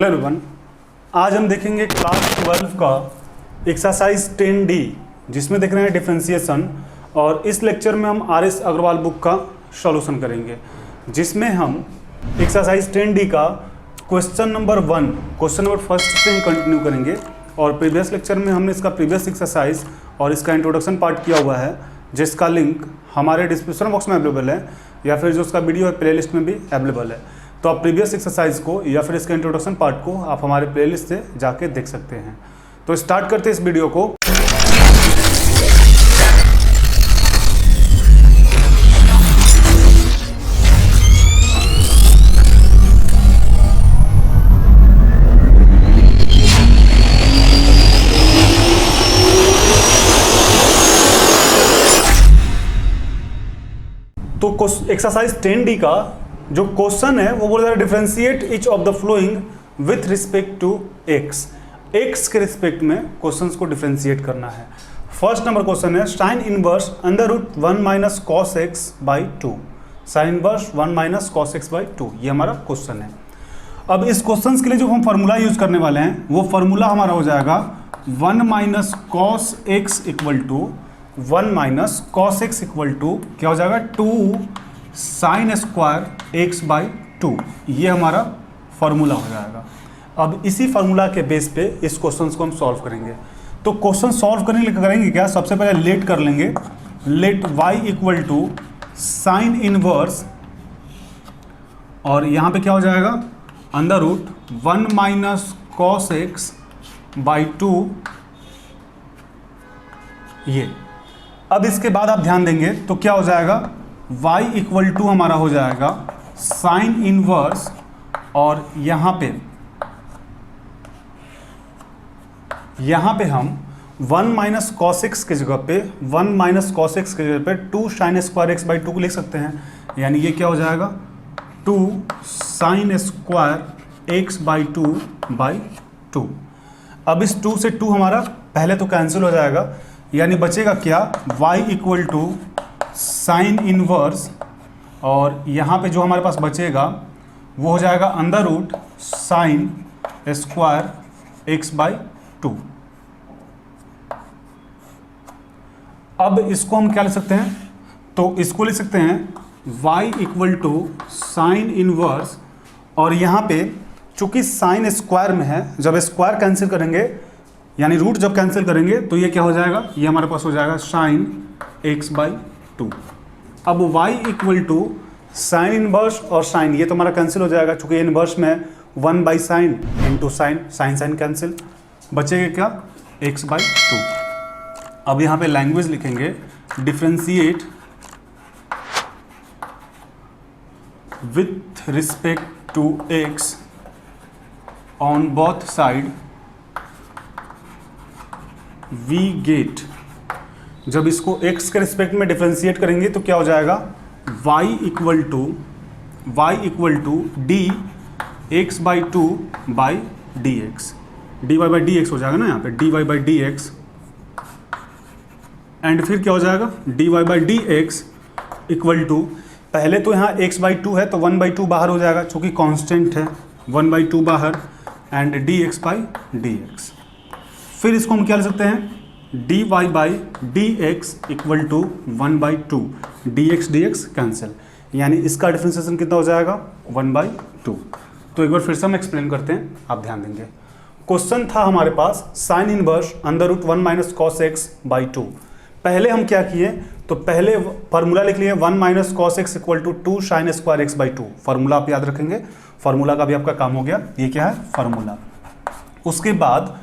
Hello everyone, आज हम देखेंगे क्लास 12 का एक्सरसाइज 10D जिसमें देख रहे हैं डिफरेंशिएशन। और इस लेक्चर में हम आर एस अग्रवाल बुक का सॉल्यूशन करेंगे, जिसमें हम एक्सरसाइज 10D का question number 1 question number first से ही कंटिन्यू करेंगे। और प्रीवियस लेक्चर में हमने इसका प्रीवियस एक्सरसाइज और इसका इंट्रोडक्शन पार्ट किया हुआ है, जिसका लिंक हमारे डिस्क्रिप्शन बॉक्स में अवेलेबल है या फिर जो उसका वीडियो है प्लेलिस्ट में भी अवेलेबल है। तो आप प्रीवियस एक्सरसाइज को या फिर इसके इंट्रोडक्शन पार्ट को आप हमारे प्लेलिस्ट से जाके देख सकते हैं। तो स्टार्ट करते हैं इस वीडियो को। तो एक्सरसाइज 10D का जो क्वेश्चन है वो बोल रहा है differentiate each of the following with respect to x. X के रिस्पेक्ट में क्वेश्चंस को डिफरेंशिएट करना है। फर्स्ट नंबर क्वेश्चन है sine inverse under root 1 minus cos x by 2। Sine inverse 1 minus cos x by 2, ये हमारा क्वेश्चन है। अब इस क्वेश्चन के लिए जो हम फार्मूला यूज करने वाले हैं वो फार्मूला हमारा हो जाएगा 1 minus cos x equal to 1 minus cos x equal to क्या हो जाएगा 2 साइन स्क्वायर एक्स बाई 2। ये हमारा फार्मूला हो जाएगा। अब इसी फार्मूला के बेस पे इस क्वेश्चन को हम सॉल्व करेंगे। तो क्वेश्चन सॉल्व करने के लिए करेंगे क्या, सबसे पहले लेट कर लेंगे। Let y equal to sine inverse, और यहाँ पे क्या हो जाएगा under root 1 minus cos x by 2। ये अब इसके बाद आप ध्यान देंगे तो क्या हो जाएगा y इक्वल टू हमारा हो जाएगा साइन इनवर्स, और यहाँ पे हम 1 माइनस कॉस एक्स के जगह पे 1 माइनस कॉस एक्स के जगह पे 2 साइन स्क्वायर एक्स बाई 2 को लिख सकते हैं। यानी ये क्या हो जाएगा 2 sine square x by 2 by 2। अब इस 2 से 2 हमारा पहले तो कैंसिल हो जाएगा, यानी बचेगा क्या y equal to sine inverse, और यहाँ पे जो हमारे पास बचेगा वो हो जाएगा under root sine square x by 2। अब इसको हम क्या लिख सकते हैं, तो इसको लिख सकते हैं y equal to sine inverse, और यहाँ पे चूंकि साइन स्क्वायर में है, जब स्क्वायर कैंसिल करेंगे यानी रूट जब कैंसिल करेंगे तो ये क्या हो जाएगा, ये हमारे पास हो जाएगा साइन एक्स बाई 2। अब y equal to sine inverse और साइन, ये तो हमारा कैंसिल हो जाएगा चूंकि इनवर्स में 1 by sine into sine, sine sine cancel, बचेगा क्या x बाई 2। अब यहाँ पे लैंग्वेज लिखेंगे differentiate with respect to x on both side we get. जब इसको x के रिस्पेक्ट में डिफरेंशिएट करेंगे तो क्या हो जाएगा y equal to d x by 2 by d x, d y by d x हो जाएगा ना यहाँ पे d y by d x, and फिर क्या हो जाएगा d y by d x equal to, पहले तो यहाँ x बाई 2 है तो 1 बाई 2 बाहर हो जाएगा चूँकि कांस्टेंट है, 1 बाई 2 बाहर, and d x by d x. फिर इसको हम क्या लिख सकते हैं dy by d x equal to 1 by 2, d x cancel, यानी इसका डिफरेंशिएशन कितना हो जाएगा 1 बाई 2। तो एक बार फिर से हम एक्सप्लेन करते हैं, आप ध्यान देंगे। क्वेश्चन था हमारे पास sine inverse under root 1 minus cos x by 2। पहले हम क्या किए, तो पहले फार्मूला लिख लिए 1 minus cos x equal to 2 sine square x by 2। Formula आप याद रखेंगे, फार्मूला का भी आपका काम हो गया। ये क्या है फार्मूला। उसके बाद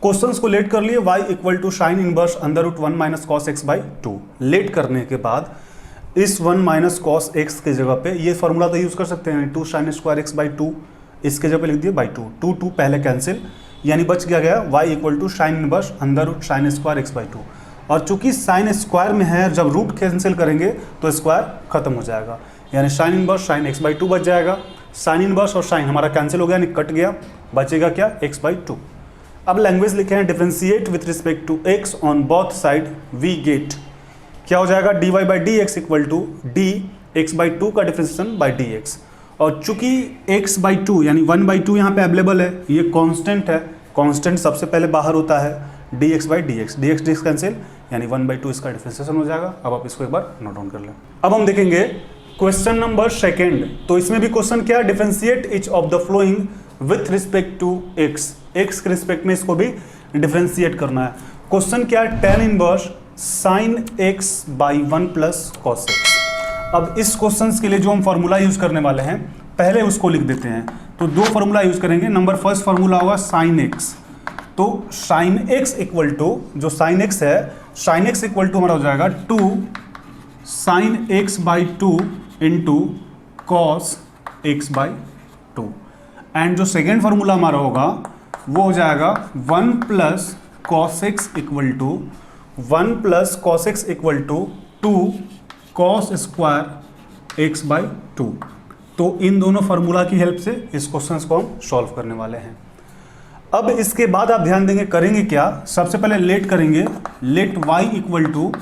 क्वेश्चंस को लेट कर लिए y equal to sine inverse under root 1 minus cos x by 2। Let करने के बाद इस 1 माइनस कॉस एक्स के जगह पे ये फार्मूला तो यूज कर सकते हैं 2 साइन स्क्वायर एक्स बाई 2, इसके जगह पे लिख दिए बाई 2, 2 पहले कैंसिल, यानी बच गया y equal to sine inverse under root sine square x by 2। और चूंकि साइन स्क्वायर में है, जब रूट कैंसिल करेंगे तो स्क्वायर खत्म हो जाएगा, यानी sine inverse sine x by 2 बच जाएगा। साइन इनवर्स और साइन हमारा कैंसिल हो गया, यानी कट गया, बचेगा क्या एक्स बाई 2। अब लैंग्वेज लिखे हैं differentiate with respect to x on both side we get, क्या हो जाएगा dy by d x equal to d x by 2 का डिफरेंशिएशन बाई डी एक्स, और चूंकि x बाई टू यानी 1/2 यहाँ पे अवेलेबल है, ये कांस्टेंट है, कांस्टेंट सबसे पहले बाहर होता है dx by d x, D x cancel यानी 1/2 इसका डिफरेंशिएशन हो जाएगा। अब आप इसको एक बार नोट डाउन कर लें। अब हम देखेंगे क्वेश्चन नंबर सेकेंड। तो इसमें भी क्वेश्चन क्या है, differentiate each of the following with respect to x, x के रिस्पेक्ट में इसको भी डिफरेंशिएट करना है। क्वेश्चन क्या है, tan inverse sin x by 1 plus cos x। अब इस क्वेश्चन के लिए जो हम फार्मूला यूज करने वाले हैं पहले उसको लिख देते हैं। तो दो फार्मूला यूज करेंगे। नंबर फर्स्ट फार्मूला होगा sin x। तो sin x इक्वल टू, जो sin x है, sin x इक्वल टू हमारा हो जाएगा 2 sin x by 2 into cos x by 2। And जो सेकेंड फार्मूला हमारा होगा वो हो जाएगा 1 plus cos x equal to 1 plus cos x equal to 2 cos square x by 2। तो इन दोनों फार्मूला की हेल्प से इस क्वेश्चन को हम सॉल्व करने वाले हैं। अब इसके बाद आप ध्यान देंगे करेंगे क्या, सबसे पहले लेट करेंगे, let y equal to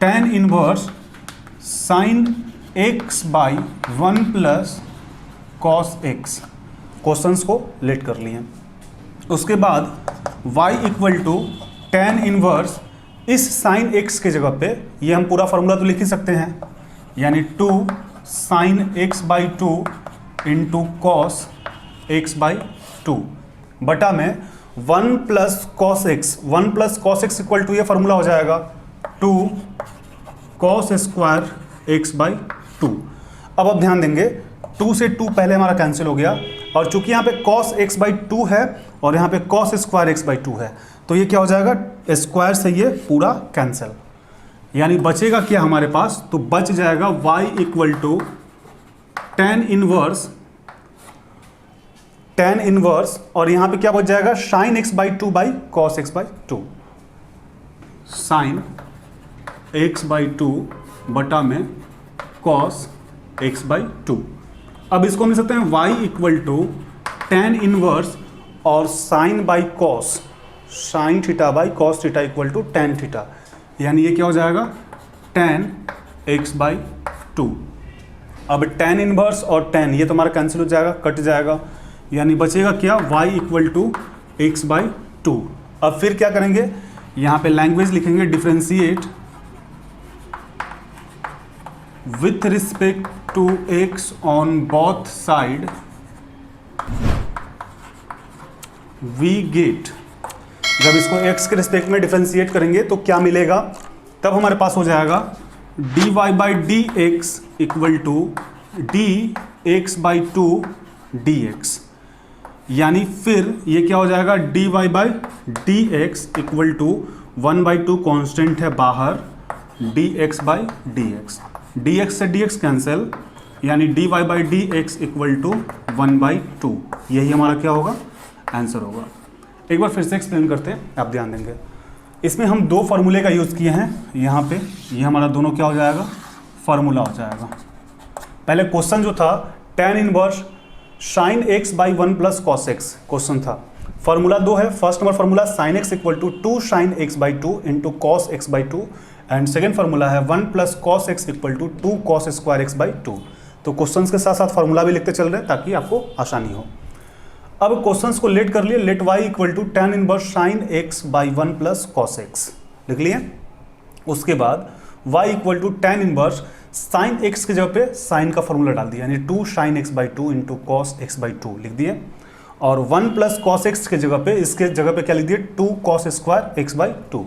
tan inverse sin x by 1 plus cos x। Questions को लेट कर लिए। उसके बाद y equal to tan inverse, इस sin x के जगह पे ये हम पूरा फार्मूला तो लिख ही सकते हैं, यानी 2 sin x by 2 into cos x by 2 बटा में 1 plus cos x, 1 plus cos x equal to ये फार्मूला हो जाएगा 2 कॉस स्क्वायर x बाई 2। अब आप ध्यान देंगे 2 से 2 पहले हमारा कैंसिल हो गया, और चूंकि यहाँ पे cos x बाई 2 है और यहाँ पे cos स्क्वायर x बाई 2 है, तो ये क्या हो जाएगा, स्क्वायर से ये पूरा कैंसिल, यानी बचेगा क्या हमारे पास, तो बच जाएगा y equal to tan inverse और यहाँ पे क्या बच जाएगा sin x by 2 by cos x by 2, sin x by 2 बटा में cos x बाई 2। अब इसको हम लिख सकते हैं y equal to tan inverse और sin by cos, sin theta by cos theta equal to tan theta, यानी ये क्या हो जाएगा tan x बाई 2। अब tan इनवर्स और tan ये तो हमारा कैंसिल हो जाएगा, कट जाएगा, यानी बचेगा क्या y equal to x by 2। अब फिर क्या करेंगे, यहाँ पे लैंग्वेज लिखेंगे differentiate with respect to x on both side we get. जब इसको x के रिस्पेक्ट में डिफरेंशिएट करेंगे तो क्या मिलेगा, तब हमारे पास हो जाएगा dy by d x equal to d x by 2 dx, यानी फिर ये क्या हो जाएगा dy by d x equal to 1/2 constant है बाहर, dx बाई dx, dx से dx कैंसिल, यानी dy by d x equal to 1/2। यही हमारा क्या होगा, आंसर होगा। एक बार फिर से एक्सप्लेन करते हैं, आप ध्यान देंगे। इसमें हम दो फार्मूले का यूज़ किए हैं यहाँ पे, ये हमारा दोनों क्या हो जाएगा, फार्मूला हो जाएगा। पहले क्वेश्चन जो था tan inverse sin x by 1 plus cos x question था, फार्मूला दो है। First number formula sin x equal to 2 sin x by 2 into cos x by 2, and second formula है 1 plus cos x equal to 2 cos square x by 2। तो questions के साथ साथ formula भी लिखते चल रहे हैं ताकि आपको आसानी हो। अब क्वेश्चंस को लेट कर लिए, let y equal to tan inverse sin x by 1 plus cos x लिख लिए। उसके बाद y equal to tan inverse sin x के जगह पे sin का फॉर्मूला डाल दिया, यानी 2 sin x by 2 into cos x by 2 लिख दिए, और 1 प्लस कॉस x के जगह पे, इसके जगह पे क्या लिख दिए 2 कॉस स्क्वायर x बाई 2।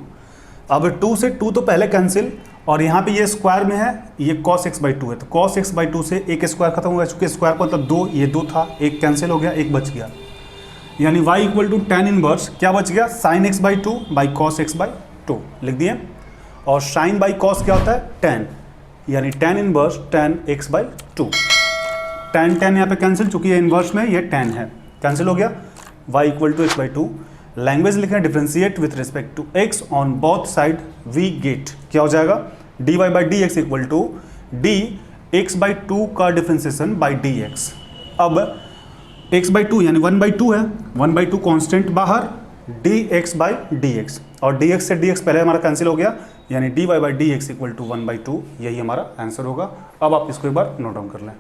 अब 2 से 2 तो पहले कैंसिल, और यहाँ पे ये स्क्वायर में है, ये cos x बाई 2 है, तो cos x बाई 2 से एक स्क्वायर खत्म हो गया, चूंकि स्क्वायर का मतलब 2, ये 2 था, एक कैंसिल हो गया, एक बच गया, यानी y equal to tan inverse क्या बच गया sin x by 2 by cos x by 2 लिख दिए, और sin बाई cos क्या होता है tan, यानी tan inverse tan x by 2, tan यहाँ पे कैंसिल, चूंकि ये इनवर्स में ये tan है, कैंसिल हो गया, y equal to x by 2। Language लिखें differentiate with respect to x on both side we get, क्या हो जाएगा dy by d x equal to d x by 2 का डिफरेंशिएशन बाई dx। अब x बाई 2 यानी 1/2 है, 1/2 कॉन्स्टेंट बाहर, dx by dx, और dx से dx पहले हमारा कैंसिल हो गया, यानी dy by dx equal to 1/2, यही हमारा आंसर होगा। अब आप इसको एक बार नोट डाउन कर लें।